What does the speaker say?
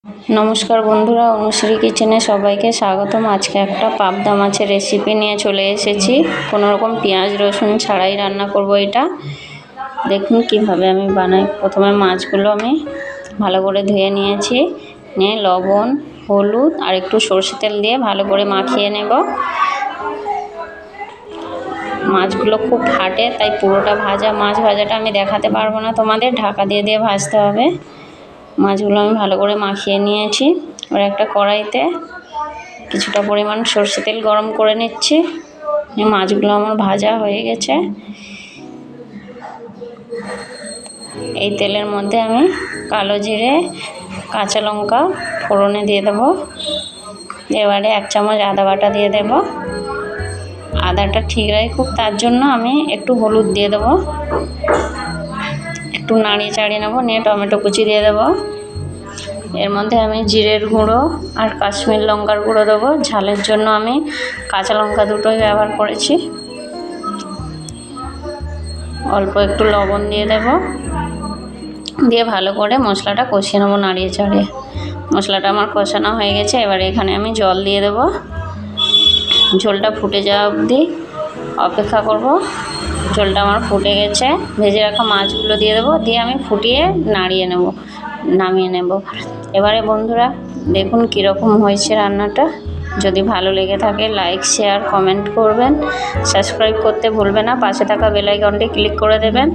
নমস্কার বন্ধুরা, অনুশ্রী কিচেনে সবাইকে স্বাগতম। আজকে একটা পাবদা মাছের রেসিপি নিয়ে চলে এসেছি। কোনো রকম পেঁয়াজ রসুন ছাড়াই রান্না করব এটা। দেখুন কিভাবে আমি বানাই। প্রথমে মাছগুলো আমি ভালো করে ধুয়ে নিয়েছি, নিয়ে লবণ হলুদ আর একটু সরষে তেল দিয়ে ভালো করে মাখিয়ে নেব। মাছগুলো খুব ফাটে, তাই পুরোটা মাছ ভাজাটা আমি দেখাতে পারবো না তোমাদের, ঢাকা দিয়ে দিয়ে ভাজতে হবে। মাছগুলো আমি ভালো করে মাখিয়ে নিয়েছি। এবার একটা কড়াইতে কিছুটা পরিমাণ সরষে তেল গরম করে নিচ্ছি। মাছগুলো আমার ভাজা হয়ে গেছে। এই তেলের মধ্যে আমি কালো জিরে কাঁচা লঙ্কা ফোড়নে দিয়ে দেবো। এবারে 1 চামচ আদা বাটা দিয়ে দেব। আদাটা ঠিক রাখি খুব, তার জন্য আমি একটু হলুদ দিয়ে দেবো। একটু নাড়িয়ে চাড়িয়ে নেবো, নিয়ে টমেটো কুচি দিয়ে দেবো। এর মধ্যে আমি জিরের গুঁড়ো আর কাশ্মীর লঙ্কার গুঁড়ো দেবো। ঝালের জন্য আমি কাঁচা লঙ্কা দুটোই ব্যবহার করেছি। অল্প একটু লবণ দিয়ে দেব, দিয়ে ভালো করে মশলাটা কষিয়ে নেবো নাড়িয়ে চাড়িয়ে। মশলাটা আমার কষানো হয়ে গেছে। এবারে এখানে আমি জল দিয়ে দেব। ঝোলটা ফুটে যাওয়া অবধি অপেক্ষা করব। ঝোলটা আমার ফুটে গেছে। ভেজে রাখা মাছগুলো দিয়ে দেবো, দিয়ে আমি ফুটিয়ে নামিয়ে নেব। এবারে বন্ধুরা দেখুন কীরকম হয়েছে রান্নাটা। যদি ভালো লেগে থাকে লাইক শেয়ার কমেন্ট করবেন, সাবস্ক্রাইব করতে ভুলবেন না, পাশে থাকা বেল আইকনটি ক্লিক করে দেবেন।